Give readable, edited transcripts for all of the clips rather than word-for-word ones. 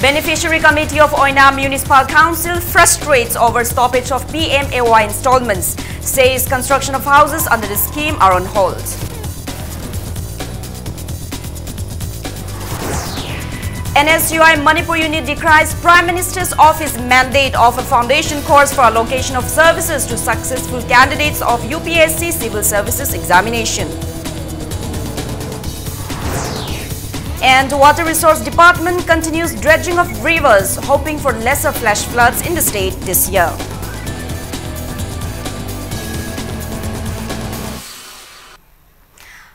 Beneficiary Committee of Oina Municipal Council frustrates over stoppage of PMAY installments, says construction of houses under the scheme are on hold. NSUI Manipur unit decries Prime Minister's office mandate of a foundation course for allocation of services to successful candidates of UPSC Civil Services examination. And Water Resource Department continues dredging of rivers, hoping for lesser flash floods in the state this year.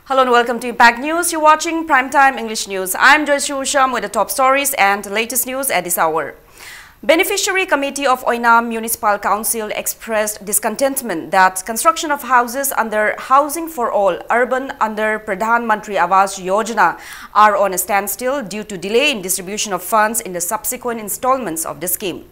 Hello and welcome to Impact News. You're watching Primetime English News. I'm Joyce Shusham with the top stories and the latest news at this hour. Beneficiary Committee of Oina Municipal Council expressed discontentment that construction of houses under Housing for All Urban under Pradhan Mantri Awas Yojana are on a standstill due to delay in distribution of funds in the subsequent installments of the scheme.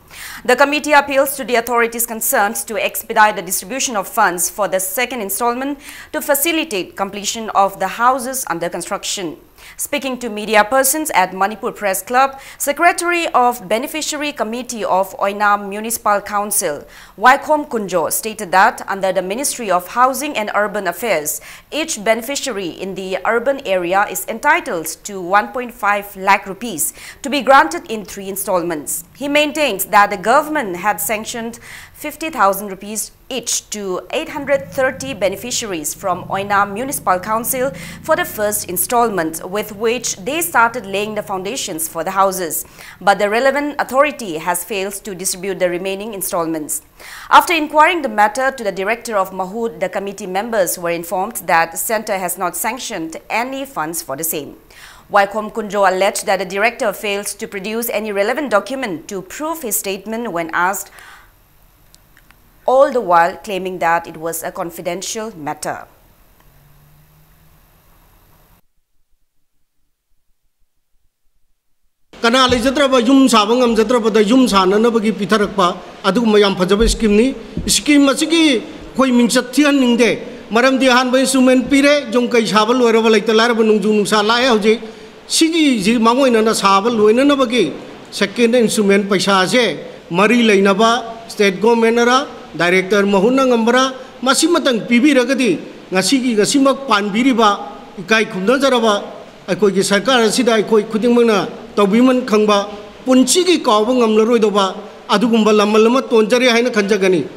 The committee appeals to the authorities concerned to expedite the distribution of funds for the second installment to facilitate completion of the houses under construction. Speaking to media persons at Manipur Press Club, Secretary of Beneficiary Committee of Oina Municipal Council, Waikhom Kunjo, stated that under the Ministry of Housing and Urban Affairs, each beneficiary in the urban area is entitled to 1.5 lakh rupees to be granted in 3 installments. He maintains that the government had sanctioned 50,000 rupees each to 830 beneficiaries from Oina Municipal Council for the first installment, with which they started laying the foundations for the houses. But the relevant authority has failed to distribute the remaining installments. After inquiring the matter to the director of Mahood, the committee members were informed that the centre has not sanctioned any funds for the same. Waikhom Kunjo alleged that the director failed to produce any relevant document to prove his statement when asked, all the while claiming that it was a confidential matter. Kana lejadraba yum sabangam jadraba da yum sana na bagi pitharakpa adu mayam phajaba scheme ni scheme asigi koi mingsat thian ningde maram di han bai sumen pire jong kai sabal loiraba laita laraba nungju nungsa lae hoje sigi ji mangoina na sabal loina na bagi second instrument paisa je mari leinaba state government ra Director Mahuna Ngambra Masimatang Pibi Ragadi Nasiki Gasimak Panbiriba Ikai Kundajaraba Akoi Sarkar Sida Koi Kudimana Tobiman Kangba Punchiki Kawangam Laroidova Adugumba Lamalama Tonjari Haina Kanjagani.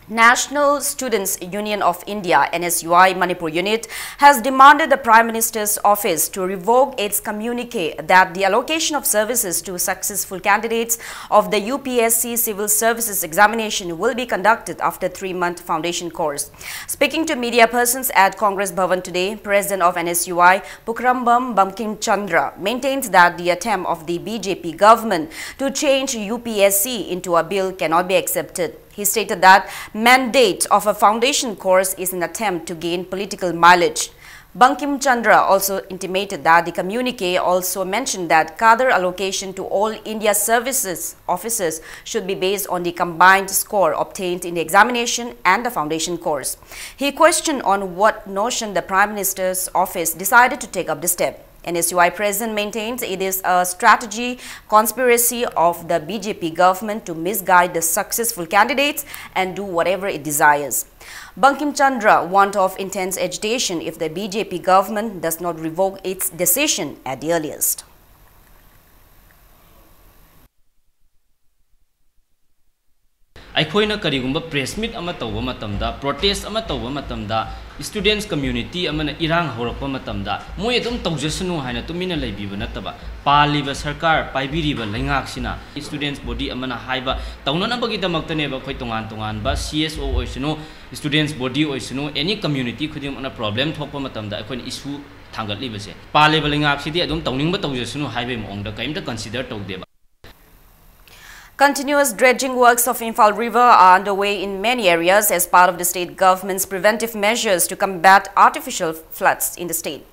National Students Union of India NSUI Manipur unit has demanded the Prime Minister's office to revoke its communique that the allocation of services to successful candidates of the UPSC Civil Services examination will be conducted after 3-month foundation course. Speaking to media persons at Congress Bhavan today, President of NSUI Pukrambam Bankim Chandra maintains that the attempt of the BJP government to change UPSC into a bill cannot be accepted. He stated that mandate of a foundation course is an attempt to gain political mileage. Bankim Chandra also intimated that the communique also mentioned that cadre allocation to all India services officers should be based on the combined score obtained in the examination and the foundation course. He questioned on what notion the Prime Minister's office decided to take up the step. NSUI President maintains it is a strategy conspiracy of the BJP government to misguide the successful candidates and do whatever it desires. Bankim Chandra warned of intense agitation if the BJP government does not revoke its decision at the earliest. ꯑꯩꯈꯣꯏꯅ ꯀꯔꯤꯒꯨꯝꯕ press ꯃꯤꯠ ꯑꯃ ꯇꯧꯕ ꯃꯇꯝꯗ protest ꯑꯃ ꯇꯧꯕ ꯃꯇꯝꯗ ꯁ꯭ꯇꯨꯗꯦꯟꯠꯁ community ꯑꯃꯅ ꯏꯔꯥꯡ ꯍꯧꯔꯛꯄ ꯃꯇꯝꯗ ꯃꯣꯏ ꯑꯗꯨꯝ ꯇꯧꯖꯁꯅꯨ ꯍꯥꯏꯅ ꯇꯨꯃꯤꯟꯅ ꯂꯩꯕꯤꯕ ꯅꯠꯇꯕ ꯄꯥꯜꯂꯤꯕ ꯁꯔꯀꯥꯔ ꯄꯥꯏꯕꯤꯔꯤꯕ ꯂꯩꯉꯥꯛꯁꯤꯅ ꯁ꯭ꯇꯨꯗꯦꯟꯠꯁ ꯕꯣꯗꯤ ꯑꯃꯅ ꯍꯥꯏꯕ ꯇꯧꯅꯅꯕꯒꯤꯗꯃꯛꯇꯅꯦꯕ ꯑꯩꯈꯣꯏ ꯇꯣꯉꯥꯟ ꯇꯣꯉꯥꯟꯕ CSO ꯑꯣꯏꯁꯅꯨ ꯁ꯭ꯇꯨꯗꯦꯟꯠꯁ ꯕꯣꯗꯤ ꯑꯣꯏꯁꯅꯨ ꯑꯦꯅꯤ ꯀꯝꯃ꯭ꯌꯨꯅꯤꯇꯤ ꯈꯨꯗꯤꯡꯃꯛꯅ ꯄ꯭ꯔꯣꯕ꯭ꯂꯦꯝ ꯊꯣꯛꯄ ꯃꯇꯝꯗ ꯑꯩꯈꯣꯏꯅ ꯏꯁꯨ ꯊꯥꯡꯒꯠꯂꯤꯕꯁꯦ ꯄꯥꯜꯂꯤꯕ ꯂꯩꯉꯥꯛꯁꯤꯗꯤ ꯑꯗꯨꯝ ꯇꯧꯅꯤꯡꯕ ꯇꯧꯖꯁꯅꯨ ꯍꯥꯏꯕꯒꯤ ꯃꯑꯣꯡꯗ ꯀꯩꯝꯇ ꯀꯟꯁꯤꯗꯔ ꯇꯧꯗꯦꯕ. Continuous dredging works of Imphal River are underway in many areas as part of the state government's preventive measures to combat artificial floods in the state.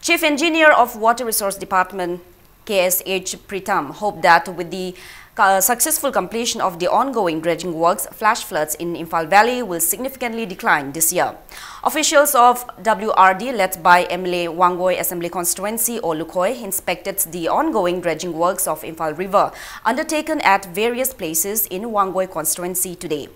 Chief Engineer of Water Resource Department KSH Pritam hoped that with the successful completion of the ongoing dredging works, flash floods in Imphal Valley will significantly decline this year. Officials of WRD, led by MLA Wangoi Assembly Constituency Olukoi, inspected the ongoing dredging works of Imphal River undertaken at various places in Wangoi constituency today.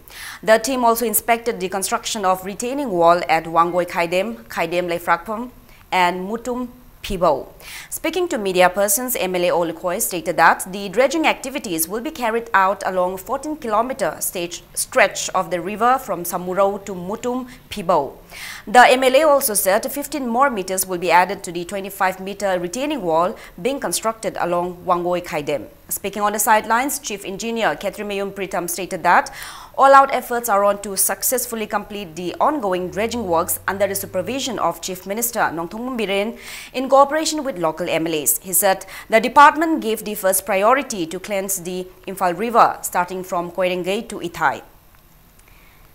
The team also inspected the construction of retaining wall at Wangoi Khaidem Leifrakpam, and Mutum Pibo. Speaking to media persons, MLA Olukoi stated that the dredging activities will be carried out along 14-kilometer stretch of the river from Samurao to Mutum Pibo. The MLA also said 15 more meters will be added to the 25-meter retaining wall being constructed along Wangoi Khaidem. Speaking on the sidelines, Chief Engineer Ketrimayum Pritam stated that all-out efforts are on to successfully complete the ongoing dredging works under the supervision of Chief Minister Nongthong Mumbiren in cooperation with local MLAs. He said the department gave the first priority to cleanse the Imphal River starting from Koirengay to Ithai.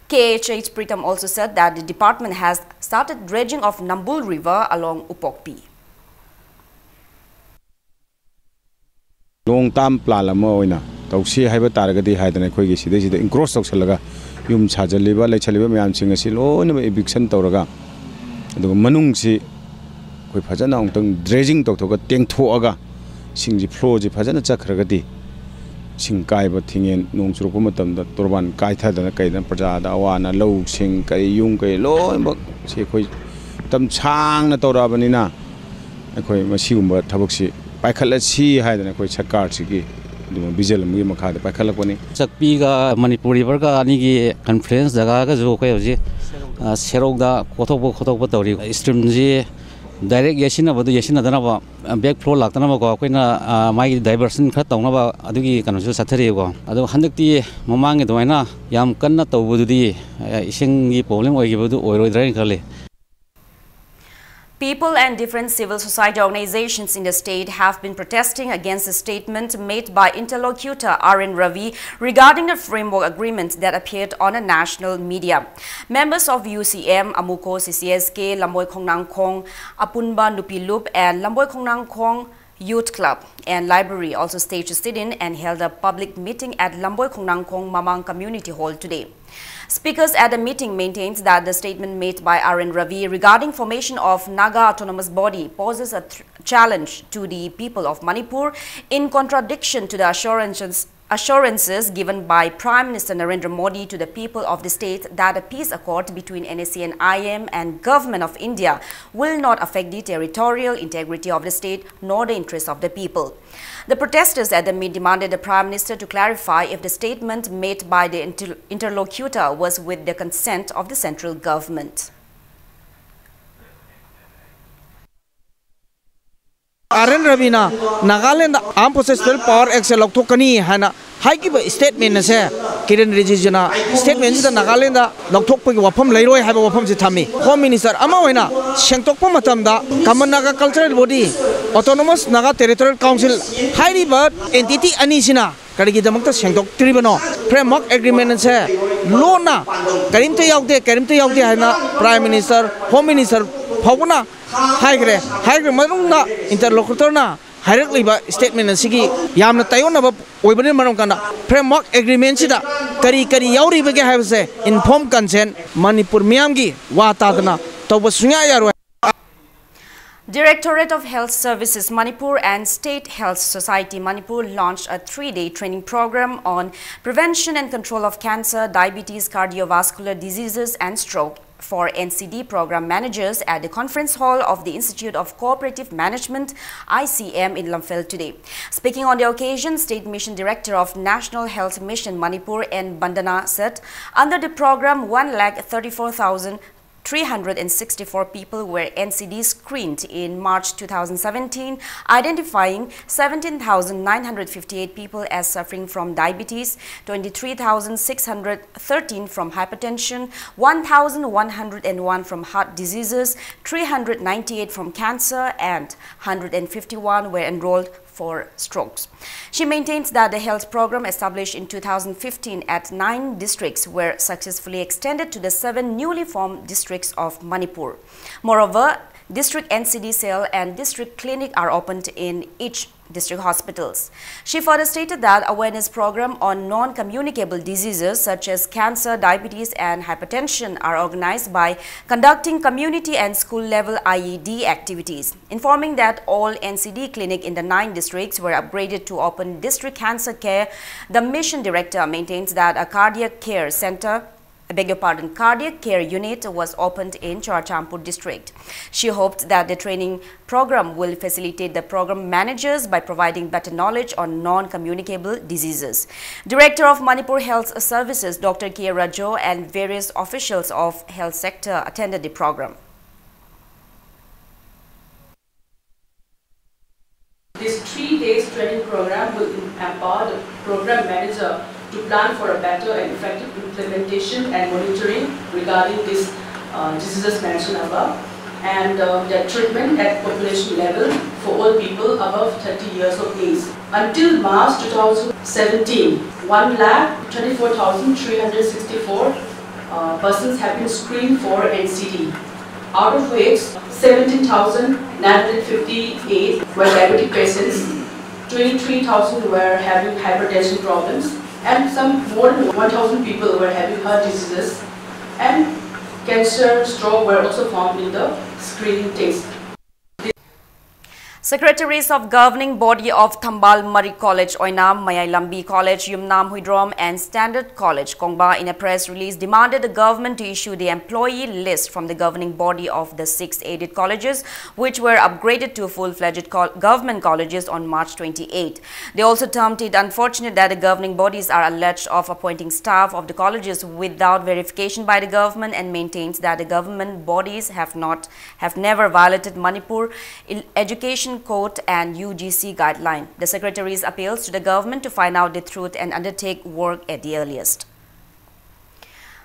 KHH Pritam also said that the department has started dredging of Nambul River along Upokpi. Long term plan lama oina tawsi haiba taragadi haidana khoigi sida encroach tawsalaga yum chajaliba lechaliba mayam singa si loina eviction tawraga aduga manung si khoi phajana ongtang dredging tawthoga tengthoaga singji flow ji phajana chakhragadi sing kaiba thingen nong churupa matamda turban kaithadana kaidana prajada awana low sing kai yung kai loimba si khoi tam changna tawrabanina khoi masigumba thabaksi Paikhalasi hai dana koi sarkar sigi visual mugi makha de paikhalakoni Sakpi ga Manipur river ga ani gi conference jaga ga jo koi hoji serok da khotok tawri stream ji direct yasina bodu yasina dana ba back flow laktana ba ko koina mai diversion kha tawna ba adugi kanu ju sathari go adu handakti mamang gi doina yam kanna tawbudu di ising gi problem oi gi bodu oiroidrai khale. People and different civil society organizations in the state have been protesting against the statement made by interlocutor R.N. Ravi regarding the framework agreement that appeared on a national media. Members of UCM, Amuko, CCSK, Lamboy Khongnang Khong, Apunba Nupilup and Lamboy Khongnang Khong Youth Club and Library also staged a sit-in and held a public meeting at Lamboy Khongnang Khong Mamang Community Hall today. Speakers at the meeting maintained that the statement made by R.N. Ravi regarding formation of Naga Autonomous Body poses a challenge to the people of Manipur in contradiction to the assurances given by Prime Minister Narendra Modi to the people of the state that a peace accord between NSC and IM and Government of India will not affect the territorial integrity of the state nor the interests of the people. The protesters at the meet demanded the Prime Minister to clarify if the statement made by the interlocutor was with the consent of the central government. R.N. Ravina, Nagaland Armed Forces Power Excel Loktokani, Hana, Haikiba statement, Kiran Regina, statements that Nagaland, Loktok Wapam Leroy have a Wapam Zitami, Home Minister Amawena, Shanktopo Matamda, Kamanaga Cultural Body, Autonomous Naga Territorial Council, Highly Bird, Entity Anisina, Karigidamata Shanktok Tribunal, Framework Agreement, Lona, Karim to Yaute, Hana, Prime Minister, Home Minister, Pavuna. Higre Marunga interlocutor na directly by statement and Sigi Yamna Tayona Webin Marungana framework agreement sida Kari Yauri Bega have say informed consent Manipur Miamgi Watadana Tobasunya. Directorate of Health Services Manipur and State Health Society Manipur launched a 3-day training program on prevention and control of cancer, diabetes, cardiovascular diseases and stroke for NCD program managers at the conference hall of the Institute of Cooperative Management ICM in Lamphel today. Speaking on the occasion, State Mission Director of National Health Mission Manipur N. Bandana said under the program 1,34,364 people were NCD screened in March 2017, identifying 17,958 people as suffering from diabetes, 23,613 from hypertension, 1,101 from heart diseases, 398 from cancer, and 151 were enrolled for strokes. She maintains that the health program established in 2015 at 9 districts were successfully extended to the 7 newly formed districts of Manipur. Moreover, District NCD cell and district clinic are opened in each district hospitals. She further stated that awareness program on non-communicable diseases such as cancer, diabetes and hypertension are organized by conducting community and school level IED activities. Informing that all NCD clinic in the 9 districts were upgraded to open district cancer care, the mission director maintains that a cardiac care center cardiac care unit was opened in Churachampur district. She hoped that the training program will facilitate the program managers by providing better knowledge on non-communicable diseases. Director of Manipur Health Services, Dr. K. Rajo, and various officials of health sector attended the program. This 3 days training program will empower the program manager to plan for a better and effective implementation and monitoring regarding these diseases mentioned above, and their treatment at population level for all people above 30 years of age. Until March 2017, 1,24,364 persons have been screened for NCD, out of which 17,958 were diabetic patients, 23,000 were having hypertension problems, and some more than 1,000 people were having heart diseases, and cancer, stroke were also found in the screening test. Secretaries of Governing Body of Thambal Mari College, Oinam, Mayai Lambi College, Yumnam Huidrom and Standard College, Kongba, in a press release demanded the government to issue the employee list from the governing body of the 6 aided colleges, which were upgraded to full-fledged government colleges on March 28. They also termed it unfortunate that the governing bodies are alleged of appointing staff of the colleges without verification by the government, and maintains that the government bodies have never violated Manipur Education Code and UGC guideline. The Secretaries appeals to the government to find out the truth and undertake work at the earliest.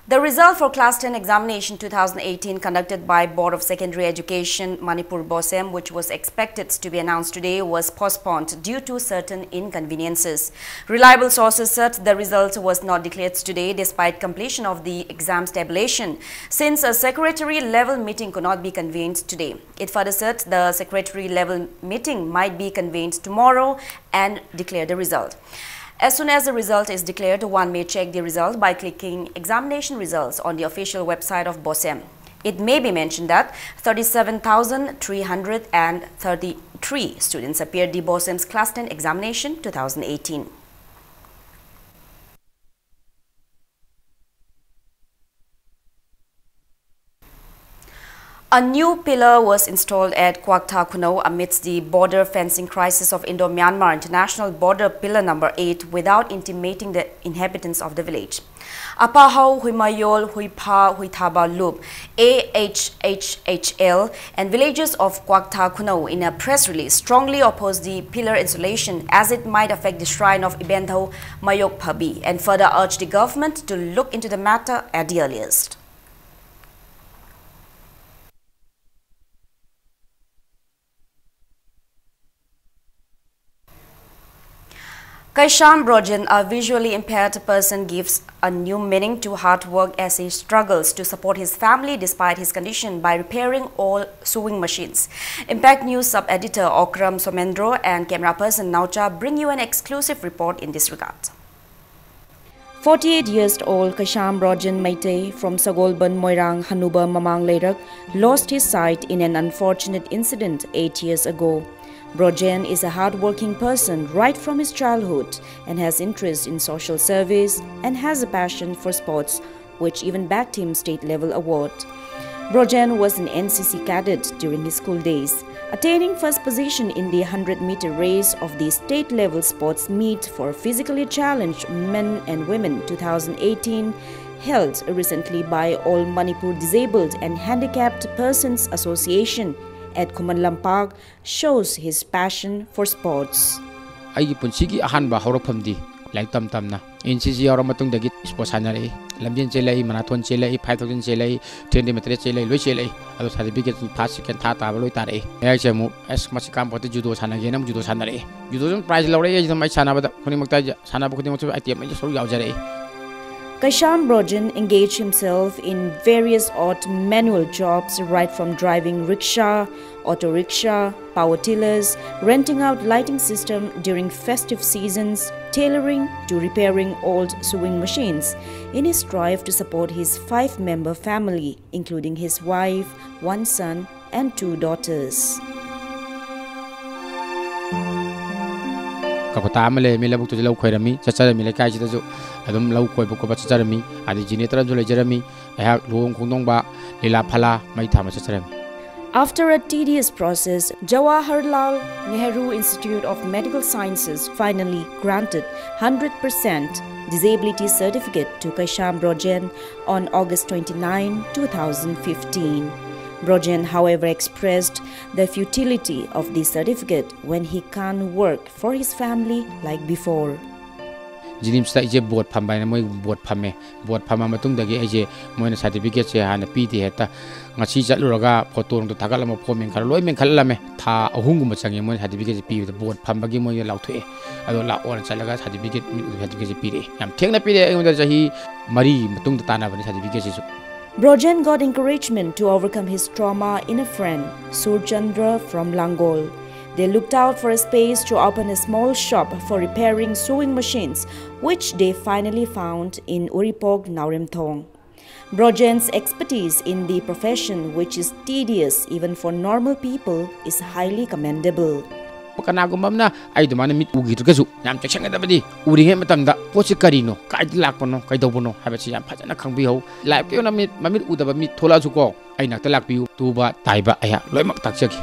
The result for Class 10 examination 2018 conducted by Board of Secondary Education Manipur BOSEM, which was expected to be announced today, was postponed due to certain inconveniences. Reliable sources said the result was not declared today despite completion of the exam's tabulation, since a secretary level meeting could not be convened today. It further said the secretary level meeting might be convened tomorrow and declare the result. As soon as the result is declared, one may check the result by clicking examination results on the official website of BOSEM. It may be mentioned that 37,333 students appeared the BOSEM's Class 10 examination 2018. A new pillar was installed at Kwakta Kuno amidst the border fencing crisis of Indo-Myanmar International Border Pillar number 8 without intimating the inhabitants of the village. Apahau, Huimayol, Huipa, Huitaba Loop, AHHHL and villages of Kwakta Kuno in a press release strongly opposed the pillar installation as it might affect the shrine of Ibentho Mayok Pabi, and further urged the government to look into the matter at the earliest. Kaisham Brojan, a visually impaired person, gives a new meaning to hard work as he struggles to support his family despite his condition by repairing all sewing machines. Impact News sub-editor Okram Somendro and camera person Naucha bring you an exclusive report in this regard. 48 years old Kaisham Brojan Maitei from Sagolban Moirang Hanuba Mamang Leirak lost his sight in an unfortunate incident 8 years ago. Brojan is a hard-working person right from his childhood and has interest in social service and has a passion for sports, which even backed him state-level award. Brojan was an NCC cadet during his school days, attaining first position in the 100-meter race of the state-level sports meet for physically challenged men and women 2018, held recently by All Manipur Disabled and Handicapped Persons Association at Kuman Lampak, shows his passion for sports. I punsigi ahanba horofamdi like tamna NCC or matungdagi sports hanare lambian chelai marathon chelai 5000 chelai 20 meter chelai loi chelai ado certificate first second third aba loi tare ai chemu as masikam pote judo sanage nam judo sanare judo prize lore ai mai sanaba khoni makta sanaba khoni makta item ai soru yaujare. Kaisham Brojan engaged himself in various odd manual jobs, right from driving rickshaw, auto rickshaw, power tillers, renting out lighting system during festive seasons, tailoring to repairing old sewing machines, in his drive to support his 5-member family, including his wife, 1 son and 2 daughters. Kakota amale mi labuk tu lau khairami chachara mi lekai chi ju adum lau khoi bu ko chachara mi adi jinetra ju lejarami ahak luong khungdong ba lila phala mai thama chachara mi. After a tedious process, Jawaharlal Nehru Institute of Medical Sciences finally granted 100% disability certificate to Kaisham Brojan on August 29, 2015. Brojan, however, expressed the futility of the certificate when he can't work for his family like before. Jinimsta ije board phambai na moi board phame board phama matung dagi ije moina certificate che hana piti heta ngachi chatluraga photo rong to thagalama phomeng khar loi meng khalame tha ahung gum changi moi certificate pi board phambagi moi lauthoe ado la or chalaga certificate pi re yam thengna pi re ngonda jahi mari matung tana bani certificate che. Brojan got encouragement to overcome his trauma in a friend, Surchandra from Langol. They looked out for a space to open a small shop for repairing sewing machines, which they finally found in Uripog, Naurimthong. Brojan's expertise in the profession, which is tedious even for normal people, is highly commendable. Kanagumamna ay dumana mit ugi tugasu yam cheksanga dabadi uri he matamda pochi karino kai lakpono kai dobono habachi yam phajana khangbi ho live ke na mit mamit udaba mit thola su ko ai nakta lakpiu tuba taiba aya loimak takchaki.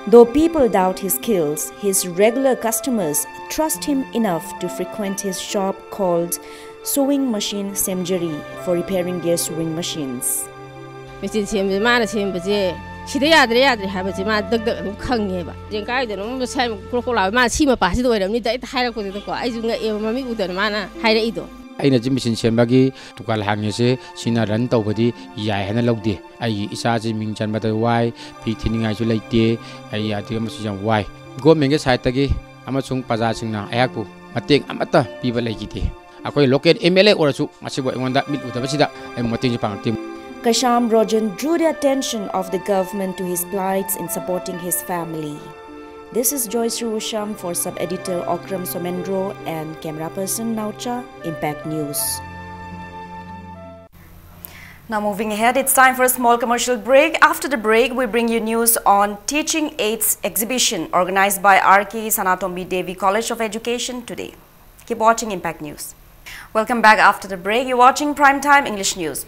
Though people doubt his skills, his regular customers trust him enough to frequent his shop called Sewing Machine Semjari for repairing their sewing machines. Shida yadre habaji ma dag khangye ba jengkai de no sai ko la ma si ma pa si do ni dai haira ko de ko ai junga e ma mi udan mana haira ido aina jim machine sembagi tukal hangye se sina ran tawbadi yai hana logde ai isa ji ming chan bata wai pi thiningai ju leite ai ya ti ma si jam wai government ge side tagi ama chung paja singna ayakpu mateng amata piba leigite akoi local MLA orachu masibo engonda mit udaba sida ai mateng pang tim. Kaisham Brojan drew the attention of the government to his plights in supporting his family. This is Joyce Rusham for sub-editor Okram Somendro and camera person Naucha, Impact News. Now moving ahead, it's time for a small commercial break. After the break, we bring you news on Teaching Aids exhibition organized by R.K. Sanatombi Devi College of Education today. Keep watching Impact News. Welcome back after the break. You're watching Primetime English News.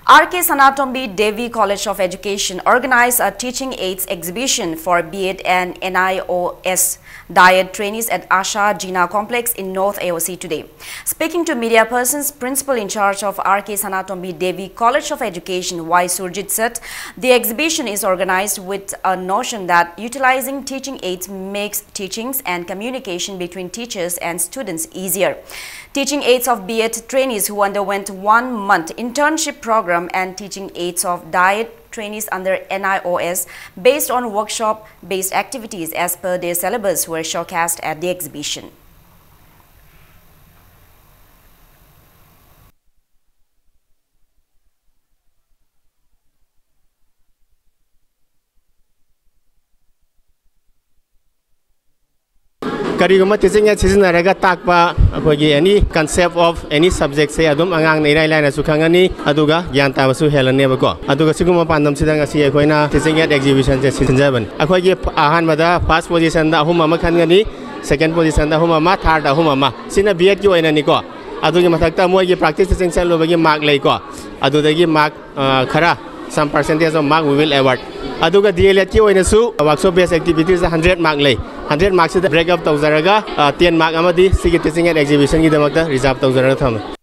R.K. Sanatombi Devi College of Education organized a Teaching Aids exhibition for B.Ed and NIOS diet trainees at Asha Jina Complex in North AOC today. Speaking to media persons, principal in charge of R.K. Sanatombi Devi College of Education, Y. Surjit said, the exhibition is organized with a notion that utilizing teaching aids makes teachings and communication between teachers and students easier. Teaching aids of B.Ed trainees who underwent 1-month internship program and teaching aids of diet trainees under NIOS based on workshop-based activities as per their syllabus were showcased at the exhibition. Kariguma teaching at season raga takpa akogi any concept of any subject say adum angang nei lai na sukhangani aduga gyan ta basu helane bako aduga siguma pandam sidang asi akoina teaching at exhibition je sinjaban akogi ahan mada first position da huma ma khangani second position da huma ma third da huma ma sina B.Ed ki oina ni ko adugi mathakta moi gi practice teaching cell lobagi mark lei ko adudagi mark khara some percentage of mark we will award aduga DLED ki oina su workshop based activities 100 mark lei 100 marks is the break up Tauzaraga, 10 mark amadi, Sigi teaching and exhibition in the Magda, reserve Tauzaraga.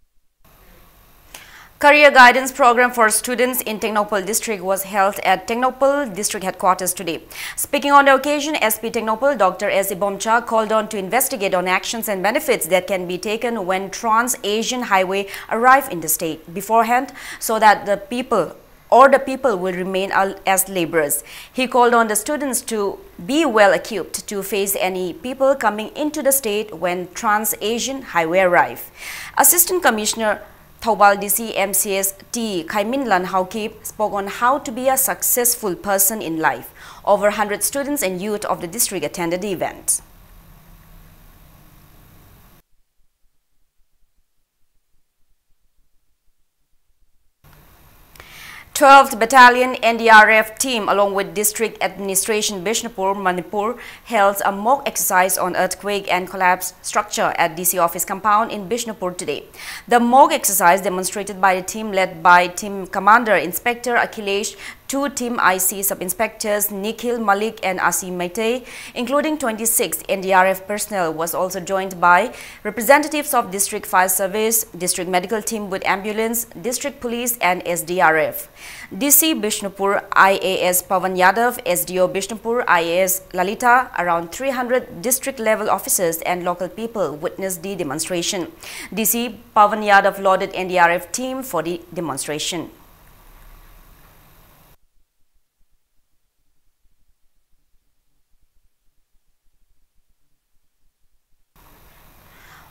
Career Guidance Program for Students in Technopal District was held at Technopal District Headquarters today. Speaking on the occasion, SP Technopal Dr. S. Ibomcha called on to investigate on actions and benefits that can be taken when Trans-Asian Highway arrive in the state beforehand so that the people will remain as laborers. He called on the students to be well equipped to face any people coming into the state when Trans-Asian Highway arrive. Assistant Commissioner Thobal DC MCS T. Khaimin Lan Haukip spoke on how to be a successful person in life. Over 100 students and youth of the district attended the event. 12th Battalion NDRF team along with District Administration Bishnupur, Manipur held a mock exercise on earthquake and collapse structure at DC office compound in Bishnupur today. The mock exercise demonstrated by the team led by Team Commander Inspector Akhilesh, 2 Team IC Sub-Inspectors Nikhil Malik and Asim Maitei, including 26 NDRF personnel, was also joined by representatives of District Fire Service, District Medical Team with Ambulance, District Police and SDRF. DC Bishnupur IAS Pavan Yadav, SDO Bishnupur IAS Lalita, around 300 district-level officers and local people witnessed the demonstration. DC Pavan Yadav lauded NDRF team for the demonstration.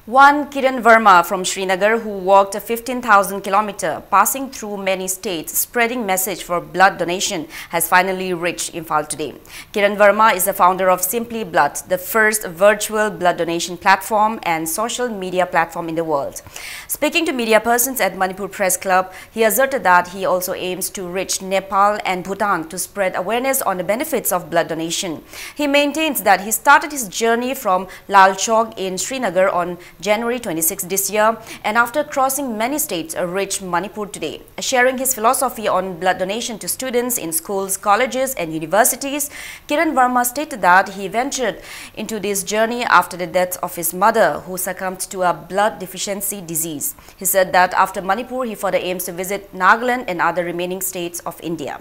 One Kiran Verma from Srinagar, who walked a 15,000 km, passing through many states, spreading message for blood donation, has finally reached Imphal today. Kiran Verma is the founder of Simply Blood, the first virtual blood donation platform and social media platform in the world. Speaking to media persons at Manipur Press Club, he asserted that he also aims to reach Nepal and Bhutan to spread awareness on the benefits of blood donation. He maintains that he started his journey from Lal Chowk in Srinagar on January 26 this year, and after crossing many states, reached Manipur today. Sharing his philosophy on blood donation to students in schools, colleges and universities, Kiran Verma stated that he ventured into this journey after the death of his mother, who succumbed to a blood deficiency disease. He said that after Manipur, he further aims to visit Nagaland and other remaining states of India.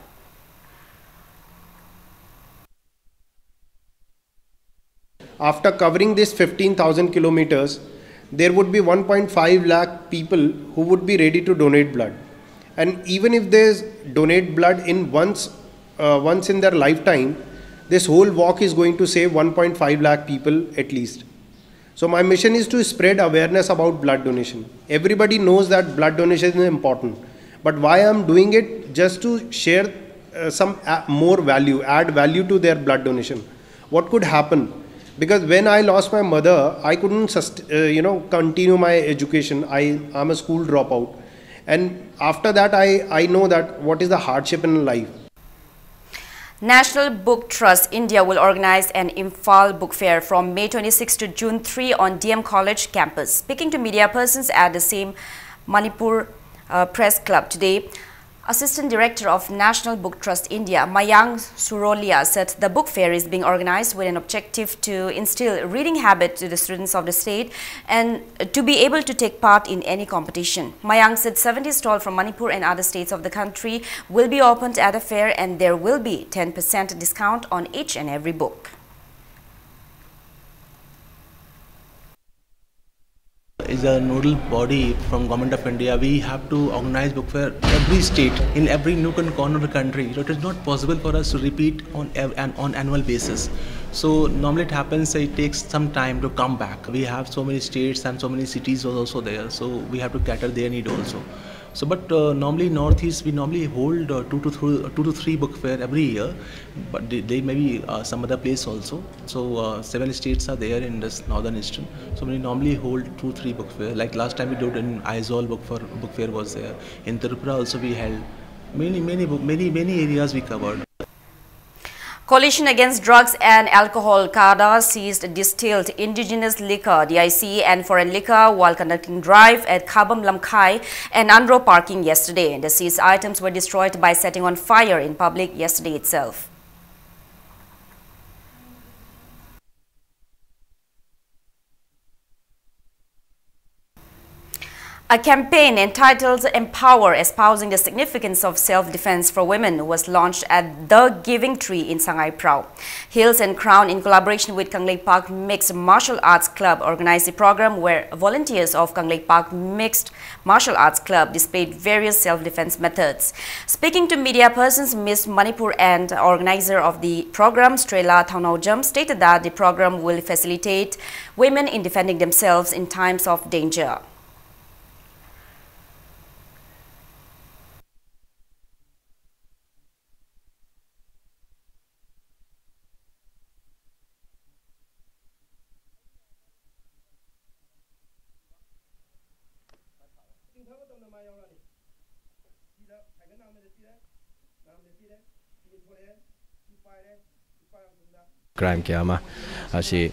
After covering this 15,000 kilometers, there would be 1.5 lakh people who would be ready to donate blood. And even if they donate blood in once in their lifetime, this whole walk is going to save 1.5 lakh people at least. So my mission is to spread awareness about blood donation. Everybody knows that blood donation is important. But why I'm doing it? Just to share some more value, add value to their blood donation. What could happen? Because when I lost my mother, I couldn't continue my education. I'm a school dropout. And after that, I know that what is the hardship in life. National Book Trust India will organize an Imphal Book Fair from May 26 to June 3 on DM College campus. Speaking to media persons at the same Manipur Press Club today, Assistant Director of National Book Trust India, Mayang Surolia, said the book fair is being organized with an objective to instill reading habit to the students of the state and to be able to take part in any competition. Mayang said 70 stalls from Manipur and other states of the country will be opened at the fair, and there will be 10% discount on each and every book. Is a nodal body from Government of India. We have to organize book fair every state, in every nook and corner of the country. So it is not possible for us to repeat on annual basis. So normally it happens, it takes some time to come back. We have so many states and so many cities also there, so we have to cater their need also. So, but normally Northeast, we normally hold 2 to 3 book fair every year, but they may be some other place also. So 7 states are there in this northern eastern. So we normally hold 2 3 book fair. Like last time we did in Aizawl book fair was there. In Tripura also we held many areas we covered. Coalition Against Drugs and Alcohol (CADA) seized distilled indigenous liquor, DIC, and foreign liquor while conducting drive at Khabam Lamkhai and Andro parking yesterday. The seized items were destroyed by setting on fire in public yesterday itself. A campaign entitled Empower, espousing the significance of self-defense for women, was launched at The Giving Tree in Sangay Prau. Hills and Crown, in collaboration with Kanglei Park Mixed Martial Arts Club, organized the program where volunteers of Kanglei Park Mixed Martial Arts Club displayed various self-defense methods. Speaking to media persons, Miss Manipur and organizer of the program, Strela Thaunaujam, stated that the program will facilitate women in defending themselves in times of danger. crime kya ma asi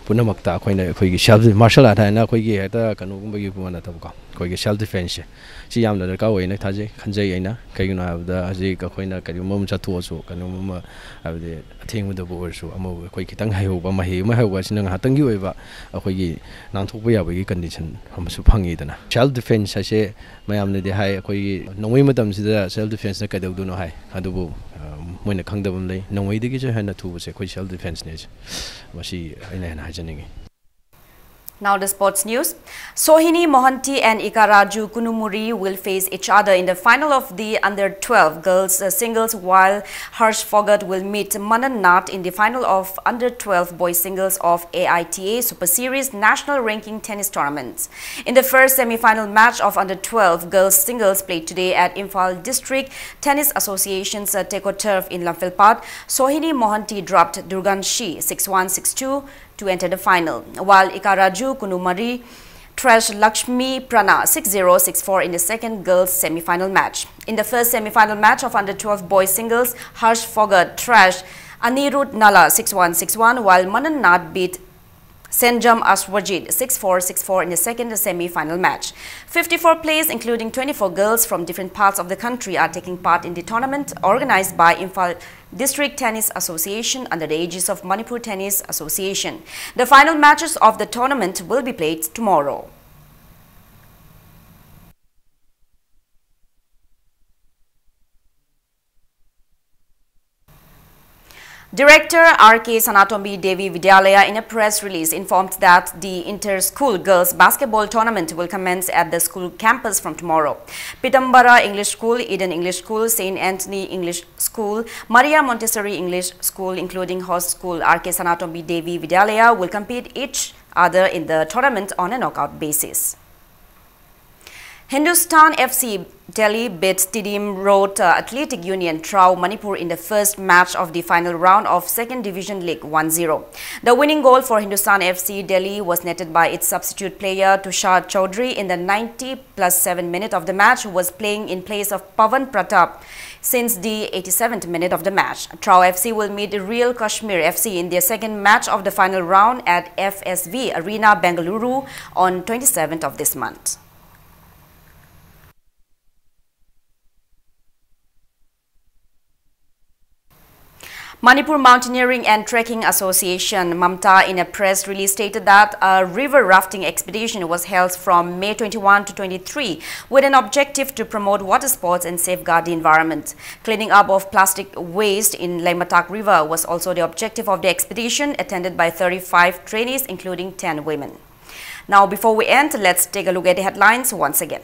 punamakta khoina khoigi self martial art na khoigi heta kanu gumba gi pumana tab ko khoigi self defense si yam la ka hoina thaje khanjai aina kaiguna abda aji ka khoina kari mom chathu so kanu mom abde athing da bo so amo khoi kitang hayo ba mahi ma hayo sin nga hatang gi oiba khoigi nang thok ba ya ba gi condition ham su phangi dana self defense ase mayam ne de hai khoigi nongoi matam sida self defense na kadau du no hai adubu moina khangdabam lei nongoi de gi je hana thu se khoi self defense ne masi aina hana hajaningi. Now the sports news. Sohini Mohanty and Ikaraju Kunumuri will face each other in the final of the under-12 girls singles, while Harsh Fogat will meet Manan Nath in the final of under-12 boys singles of AITA Super Series National Ranking Tennis Tournament. In the first semi-final match of under-12 girls singles played today at Imphal District Tennis Association's Teko Turf in Lamphilpat, Sohini Mohanty dropped Durgan Shi 6-1, 6-2 to enter the final, while Ikaraju Kunumari trashed Lakshmi Prana 6-0, 6-4 in the second girls semi-final match. In the first semi-final match of under-12 boys singles, Harsh Fogat trashed Anirudh Nala 6-1, 6-1, while Manan Nath beat Senjam Aswajid 6-4, 6-4 in the second semi-final match. 54 players, including 24 girls from different parts of the country, are taking part in the tournament organized by Imphal District Tennis Association under the aegis of Manipur Tennis Association. The final matches of the tournament will be played tomorrow. Director R.K. Sanatombi Devi Vidyalaya in a press release informed that the inter-school girls basketball tournament will commence at the school campus from tomorrow. Pitambara English School, Eden English School, St. Anthony English School, Maria Montessori English School, including host school R.K. Sanatombi Devi Vidyalaya, will compete each other in the tournament on a knockout basis. Hindustan FC Delhi beat Tidim Road Athletic Union Trau Manipur in the first match of the final round of 2nd Division League 1-0. The winning goal for Hindustan FC Delhi was netted by its substitute player Tushar Chaudhary in the 90+7 minute of the match, who was playing in place of Pavan Pratap since the 87th minute of the match. Trau FC will meet Real Kashmir FC in their second match of the final round at FSV Arena, Bengaluru on 27th of this month. Manipur Mountaineering and Trekking Association, Mamta, in a press release stated that a river rafting expedition was held from May 21 to 23 with an objective to promote water sports and safeguard the environment. Cleaning up of plastic waste in Laimatak River was also the objective of the expedition, attended by 35 trainees, including 10 women. Now, before we end, let's take a look at the headlines once again.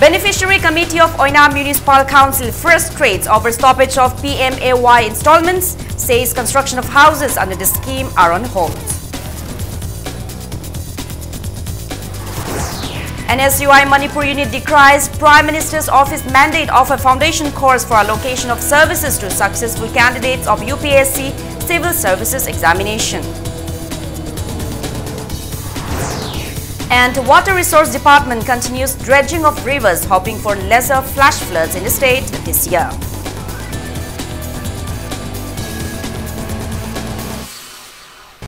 Beneficiary Committee of Oina Municipal Council frustrates over stoppage of PMAY installments, says construction of houses under the scheme are on hold. NSUI Manipur unit decries Prime Minister's office mandate of a foundation course for allocation of services to successful candidates of UPSC Civil Services examination. And Water Resource Department continues dredging of rivers, hoping for lesser flash floods in the state this year.